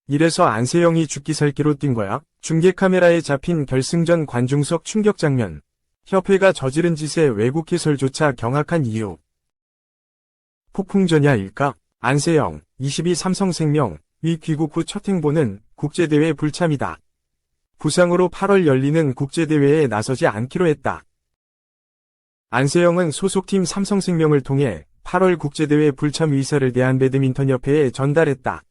이래서 안세영이 죽기 살기로 뛴 거야? 중계 카메라에 잡힌 결승전 관중석 충격 장면. 협회가 저지른 짓에 외국 해설조차 경악한 이유. 폭풍전야일까? 안세영, 22 삼성생명, 위 귀국 후 첫 행보는 국제대회 불참이다. 부상으로 8월 열리는 국제대회에 나서지 않기로 했다. 안세영은 소속팀 삼성생명을 통해 8월 국제대회 불참 의사를 대한배드민턴협회에 전달했다.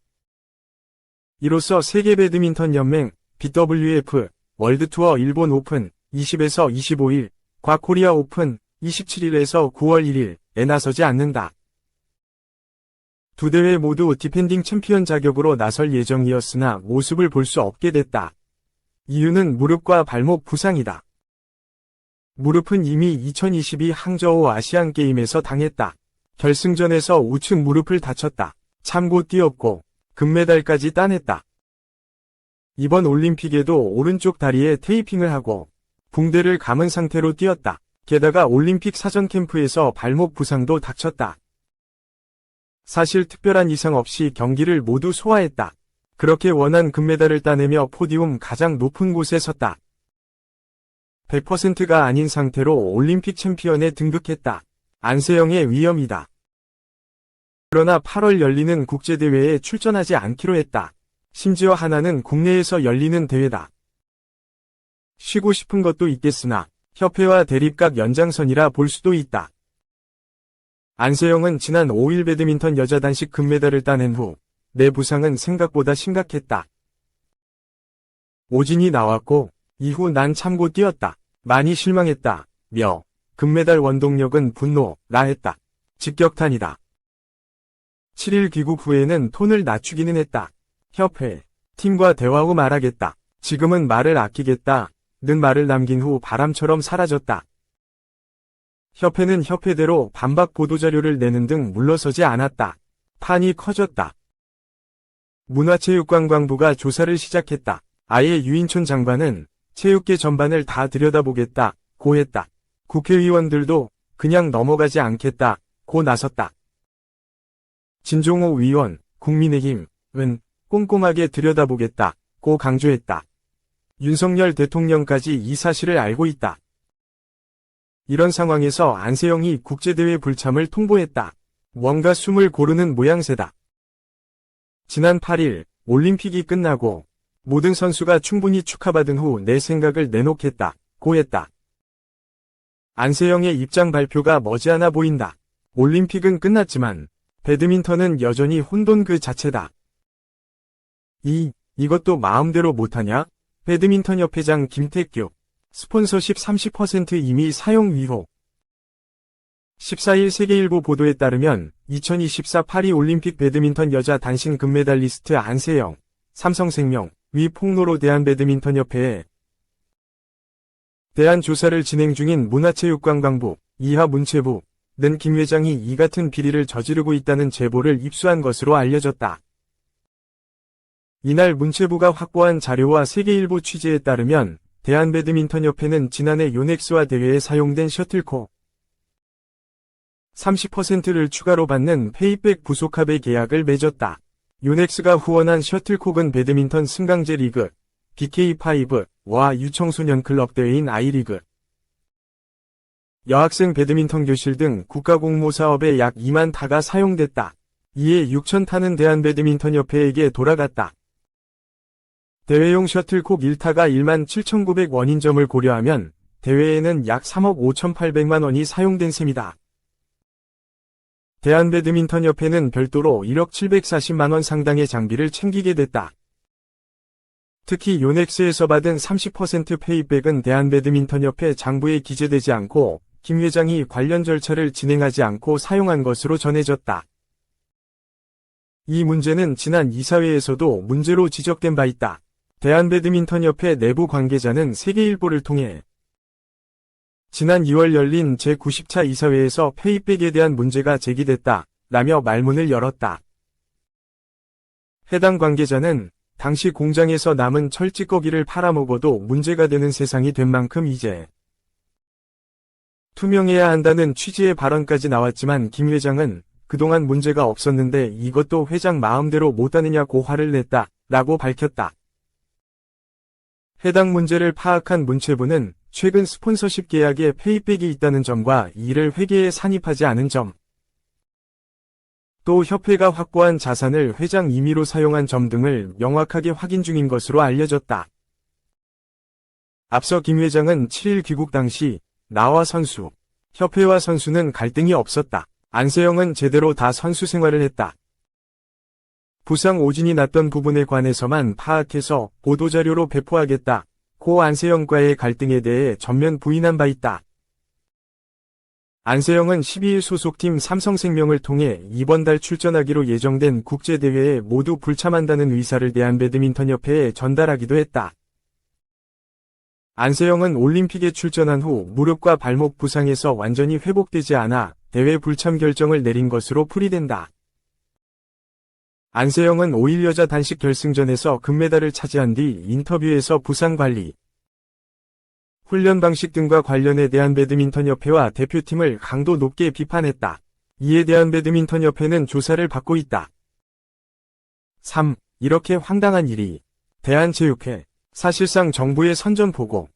이로써 세계배드민턴연맹, BWF, 월드투어 일본 오픈, 20에서 25일, 과코리아 오픈, 27일에서 9월 1일에 나서지 않는다. 두 대회 모두 디펜딩 챔피언 자격으로 나설 예정이었으나 모습을 볼 수 없게 됐다. 이유는 무릎과 발목 부상이다. 무릎은 이미 2022 항저우 아시안게임에서 당했다. 결승전에서 우측 무릎을 다쳤다. 참고 뛰었고 금메달까지 따냈다. 이번 올림픽에도 오른쪽 다리에 테이핑을 하고 붕대를 감은 상태로 뛰었다. 게다가 올림픽 사전 캠프에서 발목 부상도 닥쳤다. 사실 특별한 이상 없이 경기를 모두 소화했다. 그렇게 원한 금메달을 따내며 포디움 가장 높은 곳에 섰다. 100%가 아닌 상태로 올림픽 챔피언에 등극했다. 안세영의 위험이다. 그러나 8월 열리는 국제대회에 출전하지 않기로 했다. 심지어 하나는 국내에서 열리는 대회다. 쉬고 싶은 것도 있겠으나 협회와 대립각 연장선이라 볼 수도 있다. 안세영은 지난 5일 배드민턴 여자 단식 금메달을 따낸 후 내 부상은 생각보다 심각했다. 오진이 나왔고 이후 난 참고 뛰었다. 많이 실망했다. 며 금메달 원동력은 분노라 했다. 직격탄이다. 7일 귀국 후에는 톤을 낮추기는 했다. 협회, 팀과 대화 후 말하겠다. 지금은 말을 아끼겠다. 는 말을 남긴 후 바람처럼 사라졌다. 협회는 협회대로 반박 보도자료를 내는 등 물러서지 않았다. 판이 커졌다. 문화체육관광부가 조사를 시작했다. 아예 유인촌 장관은 체육계 전반을 다 들여다보겠다. 고 했다. 국회의원들도 그냥 넘어가지 않겠다. 고 나섰다. 진종호 위원, 국민의힘은 꼼꼼하게 들여다보겠다. 고 강조했다. 윤석열 대통령까지 이 사실을 알고 있다. 이런 상황에서 안세영이 국제대회 불참을 통보했다. 뭔가 숨을 고르는 모양새다. 지난 8일 올림픽이 끝나고 모든 선수가 충분히 축하받은 후 내 생각을 내놓겠다. 고 했다. 안세영의 입장 발표가 머지않아 보인다. 올림픽은 끝났지만 배드민턴은 여전히 혼돈 그 자체다. 이것도 마음대로 못하냐? 배드민턴협회장 김태규. 스폰서십 30% 이미 사용 위호. 14일 세계일보 보도에 따르면 2024 파리 올림픽 배드민턴 여자 단식 금메달리스트 안세영, 삼성생명, 위 폭로로 대한배드민턴협회에 대한 조사를 진행 중인 문화체육관광부, 이하 문체부는 김 회장이 이 같은 비리를 저지르고 있다는 제보를 입수한 것으로 알려졌다. 이날 문체부가 확보한 자료와 세계일보 취재에 따르면 대한배드민턴협회는 지난해 요넥스와 대회에 사용된 셔틀콕 30%를 추가로 받는 페이백 부속합의 계약을 맺었다. 요넥스가 후원한 셔틀콕은 배드민턴 승강제 리그, BK5와 유청소년 클럽 대회인 아이리그, 여학생 배드민턴 교실 등 국가공모 사업에 약 2만 타가 사용됐다. 이에 6천 타는 대한배드민턴협회에게 돌아갔다. 대회용 셔틀콕 1타가 17,900원인 점을 고려하면 대회에는 약 3억 5,800만 원이 사용된 셈이다. 대한배드민턴협회는 별도로 1억 740만 원 상당의 장비를 챙기게 됐다. 특히 요넥스에서 받은 30% 페이백은 대한배드민턴협회 장부에 기재되지 않고 김 회장이 관련 절차를 진행하지 않고 사용한 것으로 전해졌다. 이 문제는 지난 이사회에서도 문제로 지적된 바 있다. 대한배드민턴협회 내부 관계자는 세계일보를 통해 지난 2월 열린 제90차 이사회에서 페이백에 대한 문제가 제기됐다 라며 말문을 열었다. 해당 관계자는 당시 공장에서 남은 철 찌꺼기를 팔아먹어도 문제가 되는 세상이 된 만큼 이제 투명해야 한다는 취지의 발언까지 나왔지만 김 회장은 그동안 문제가 없었는데 이것도 회장 마음대로 못하느냐고 화를 냈다. 라고 밝혔다. 해당 문제를 파악한 문체부는 최근 스폰서십 계약에 페이백이 있다는 점과 이를 회계에 산입하지 않은 점, 또 협회가 확보한 자산을 회장 임의로 사용한 점 등을 명확하게 확인 중인 것으로 알려졌다. 앞서 김 회장은 7일 귀국 당시 나와 선수, 협회와 선수는 갈등이 없었다. 안세영은 제대로 다 선수 생활을 했다. 부상 오진이 났던 부분에 관해서만 파악해서 보도자료로 배포하겠다. 고 안세영과의 갈등에 대해 전면 부인한 바 있다. 안세영은 12일 소속팀 삼성생명을 통해 이번 달 출전하기로 예정된 국제대회에 모두 불참한다는 의사를 대한배드민턴협회에 전달하기도 했다. 안세영은 올림픽에 출전한 후 무릎과 발목 부상에서 완전히 회복되지 않아 대회 불참 결정을 내린 것으로 풀이된다. 안세영은 5일 여자 단식 결승전에서 금메달을 차지한 뒤 인터뷰에서 부상 관리, 훈련 방식 등과 관련해 대한배드민턴협회와 대표팀을 강도 높게 비판했다. 이에 대한배드민턴협회는 조사를 받고 있다. 3. 이렇게 황당한 일이. 대한체육회. 사실상 정부의 선전포고.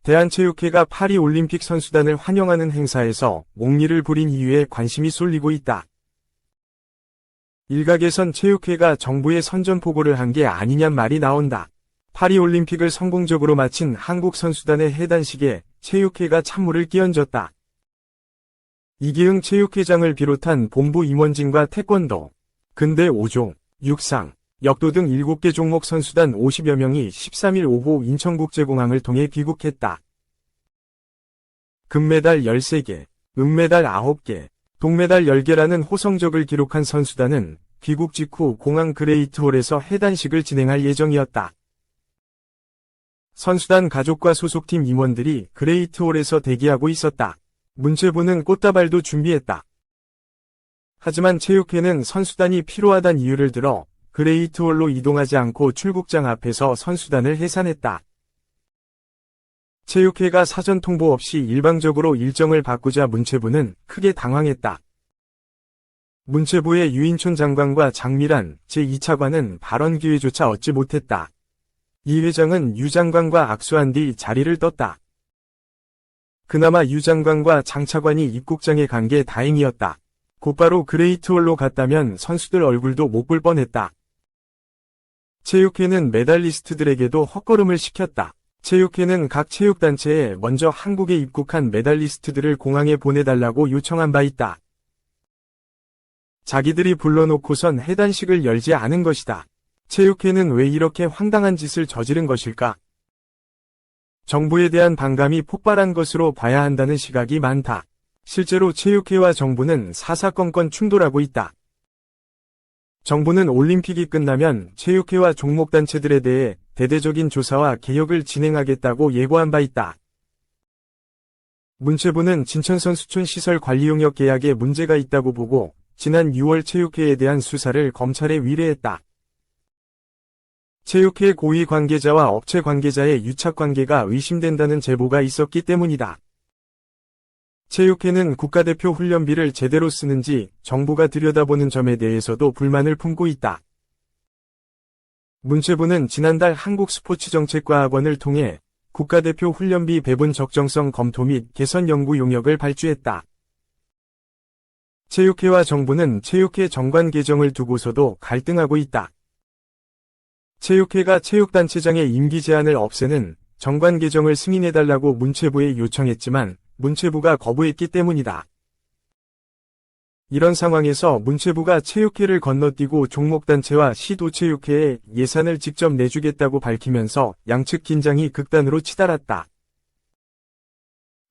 대한체육회가 파리올림픽 선수단을 환영하는 행사에서 몽리를 부린 이유에 관심이 쏠리고 있다. 일각에선 체육회가 정부의 선전포고를 한 게 아니냔 말이 나온다. 파리올림픽을 성공적으로 마친 한국 선수단의 해단식에 체육회가 찬물을 끼얹었다. 이기흥 체육회장을 비롯한 본부 임원진과 태권도, 근대 5종, 육상, 역도 등 7개 종목 선수단 50여 명이 13일 오후 인천국제공항을 통해 귀국했다. 금메달 13개, 은메달 9개, 동메달 10개라는 호성적을 기록한 선수단은 귀국 직후 공항 그레이트홀에서 해단식을 진행할 예정이었다. 선수단 가족과 소속팀 임원들이 그레이트홀에서 대기하고 있었다. 문체부는 꽃다발도 준비했다. 하지만 체육회는 선수단이 필요하단 이유를 들어 그레이트홀로 이동하지 않고 출국장 앞에서 선수단을 해산했다. 체육회가 사전 통보 없이 일방적으로 일정을 바꾸자 문체부는 크게 당황했다. 문체부의 유인촌 장관과 장미란 제2차관은 발언 기회조차 얻지 못했다. 이 회장은 유 장관과 악수한 뒤 자리를 떴다. 그나마 유 장관과 장 차관이 입국장에 간 게 다행이었다. 곧바로 그레이트홀로 갔다면 선수들 얼굴도 못 볼 뻔했다. 체육회는 메달리스트들에게도 헛걸음을 시켰다. 체육회는 각 체육단체에 먼저 한국에 입국한 메달리스트들을 공항에 보내달라고 요청한 바 있다. 자기들이 불러놓고선 해단식을 열지 않은 것이다. 체육회는 왜 이렇게 황당한 짓을 저지른 것일까? 정부에 대한 반감이 폭발한 것으로 봐야 한다는 시각이 많다. 실제로 체육회와 정부는 사사건건 충돌하고 있다. 정부는 올림픽이 끝나면 체육회와 종목단체들에 대해 대대적인 조사와 개혁을 진행하겠다고 예고한 바 있다. 문체부는 진천선수촌 시설 관리용역 계약에 문제가 있다고 보고 지난 6월 체육회에 대한 수사를 검찰에 위례했다. 체육회 고위 관계자와 업체 관계자의 유착관계가 의심된다는 제보가 있었기 때문이다. 체육회는 국가대표 훈련비를 제대로 쓰는지 정부가 들여다보는 점에 대해서도 불만을 품고 있다. 문체부는 지난달 한국스포츠정책과학원을 통해 국가대표 훈련비 배분 적정성 검토 및 개선 연구 용역을 발주했다. 체육회와 정부는 체육회 정관 개정을 두고서도 갈등하고 있다. 체육회가 체육단체장의 임기 제한을 없애는 정관 개정을 승인해달라고 문체부에 요청했지만 문체부가 거부했기 때문이다. 이런 상황에서 문체부가 체육회를 건너뛰고 종목단체와 시도체육회에 예산을 직접 내주겠다고 밝히면서 양측 긴장이 극단으로 치달았다.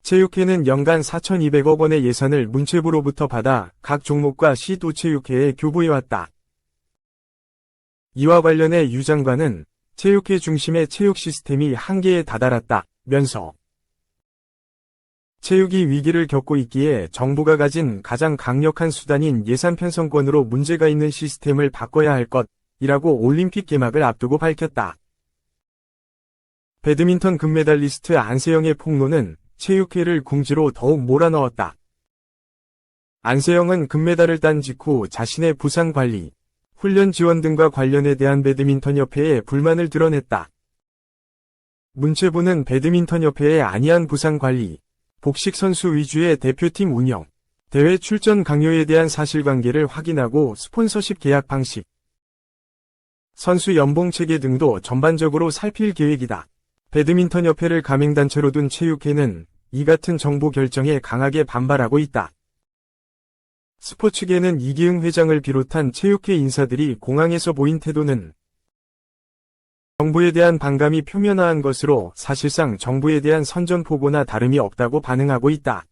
체육회는 연간 4,200억 원의 예산을 문체부로부터 받아 각 종목과 시도체육회에 교부해왔다. 이와 관련해 유 장관은 체육회 중심의 체육 시스템이 한계에 다다랐다면서 체육이 위기를 겪고 있기에 정부가 가진 가장 강력한 수단인 예산 편성권으로 문제가 있는 시스템을 바꿔야 할 것이라고 올림픽 개막을 앞두고 밝혔다. 배드민턴 금메달리스트 안세영의 폭로는 체육회를 궁지로 더욱 몰아넣었다. 안세영은 금메달을 딴 직후 자신의 부상 관리, 훈련 지원 등과 관련에 대한 배드민턴협회에 불만을 드러냈다. 문체부는 배드민턴협회의 안이한 부상 관리, 복식 선수 위주의 대표팀 운영, 대회 출전 강요에 대한 사실관계를 확인하고 스폰서십 계약 방식, 선수 연봉 체계 등도 전반적으로 살필 계획이다. 배드민턴협회를 가맹단체로 둔 체육회는 이 같은 정부 결정에 강하게 반발하고 있다. 스포츠계는 이기흥 회장을 비롯한 체육회 인사들이 공항에서 보인 태도는 정부에 대한 반감이 표면화한 것으로 사실상 정부에 대한 선전포고나 다름이 없다고 반응하고 있다.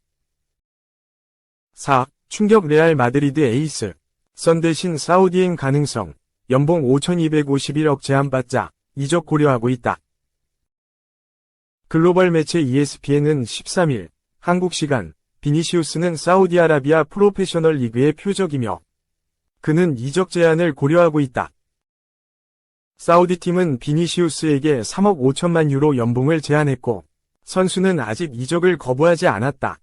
4. 충격 레알 마드리드 에이스. 선 대신 사우디행 가능성. 연봉 5,251억 제한받자 이적 고려하고 있다. 글로벌 매체 ESPN은 13일 한국 시간 비니시우스는 사우디아라비아 프로페셔널 리그의 표적이며 그는 이적 제한을 고려하고 있다. 사우디팀은 비니시우스에게 3억 5천만 유로 연봉을 제안했고 선수는 아직 이적을 거부하지 않았다.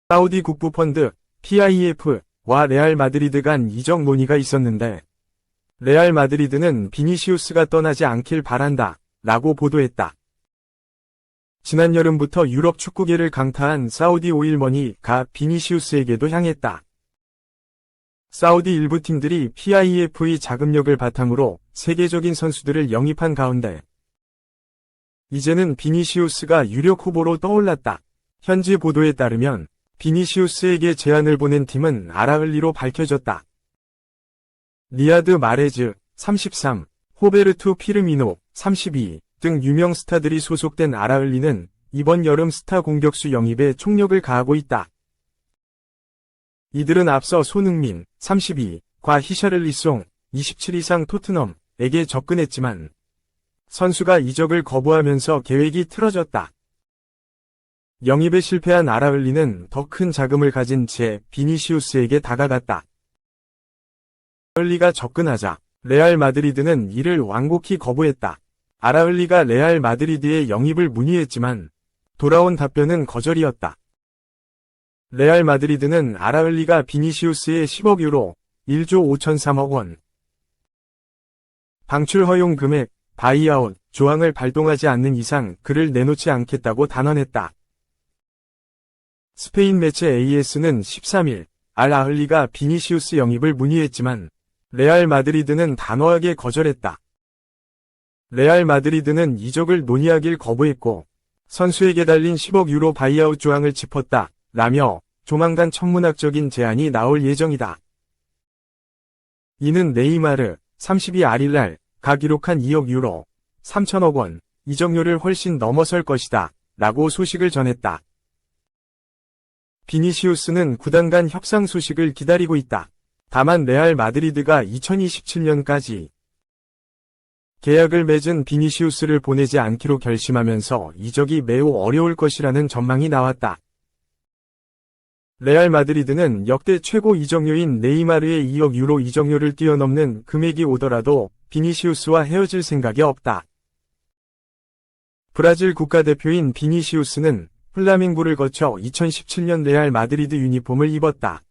사우디 국부펀드 PIF와 레알 마드리드 간 이적 논의가 있었는데 레알 마드리드는 비니시우스가 떠나지 않길 바란다 라고 보도했다. 지난 여름부터 유럽 축구계를 강타한 사우디 오일머니가 비니시우스에게도 향했다. 사우디 일부 팀들이 PIF의 자금력을 바탕으로 세계적인 선수들을 영입한 가운데 이제는 비니시우스가 유력 후보로 떠올랐다. 현지 보도에 따르면 비니시우스에게 제안을 보낸 팀은 아라흘리로 밝혀졌다. 리아드 마레즈, 33, 호베르투 피르미노, 32 등 유명 스타들이 소속된 아라흘리는 이번 여름 스타 공격수 영입에 총력을 가하고 있다. 이들은 앞서 손흥민, 32과 히샤를리송, 27 이상 토트넘에게 접근했지만 선수가 이적을 거부하면서 계획이 틀어졌다. 영입에 실패한 아라흘리는 더 큰 자금을 가진 채 비니시우스에게 다가갔다. 아라흘리가 접근하자 레알 마드리드는 이를 완곡히 거부했다. 아라흘리가 레알 마드리드의 영입을 문의했지만 돌아온 답변은 거절이었다. 레알 마드리드는 아라흘리가 비니시우스의 10억 유로, 1조 5,003억 원 방출 허용 금액, 바이아웃 조항을 발동하지 않는 이상 그를 내놓지 않겠다고 단언했다. 스페인 매체 AS는 13일 알아흘리가 비니시우스 영입을 문의했지만 레알 마드리드는 단호하게 거절했다. 레알 마드리드는 이적을 논의하길 거부했고 선수에게 달린 10억 유로 바이아웃 조항을 짚었다 라며 조만간 천문학적인 제안이 나올 예정이다. 이는 네이마르 32알일날가 기록한 2억 유로 3천억 원 이적료를 훨씬 넘어설 것이다 라고 소식을 전했다. 비니시우스는 구단 간 협상 소식을 기다리고 있다. 다만 레알 마드리드가 2027년까지 계약을 맺은 비니시우스를 보내지 않기로 결심하면서 이적이 매우 어려울 것이라는 전망이 나왔다. 레알 마드리드는 역대 최고 이적료인 네이마르의 2억 유로 이적료를 뛰어넘는 금액이 오더라도 비니시우스와 헤어질 생각이 없다. 브라질 국가대표인 비니시우스는 플라밍고를 거쳐 2017년 레알 마드리드 유니폼을 입었다.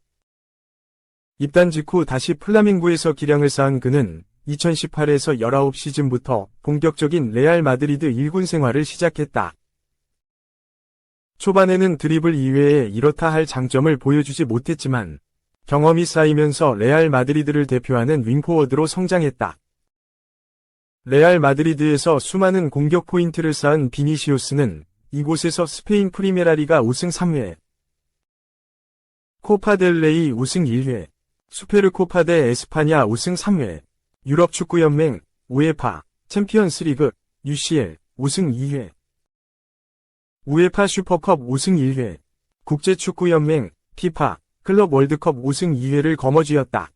입단 직후 다시 플라밍고에서 기량을 쌓은 그는 2018에서 19시즌부터 본격적인 레알 마드리드 1군 생활을 시작했다. 초반에는 드리블 이외에 이렇다 할 장점을 보여주지 못했지만 경험이 쌓이면서 레알 마드리드를 대표하는 윙포워드로 성장했다. 레알 마드리드에서 수많은 공격 포인트를 쌓은 비니시우스는 이곳에서 스페인 프리메라리가 우승 3회, 코파 델 레이 우승 1회, 수페르코파 데 에스파냐 우승 3회, 유럽 축구연맹, 우에파, 챔피언스 리그, UCL 우승 2회, 우에파 슈퍼컵 우승 1회, 국제축구연맹, 피파, 클럽 월드컵 우승 2회를 거머쥐었다.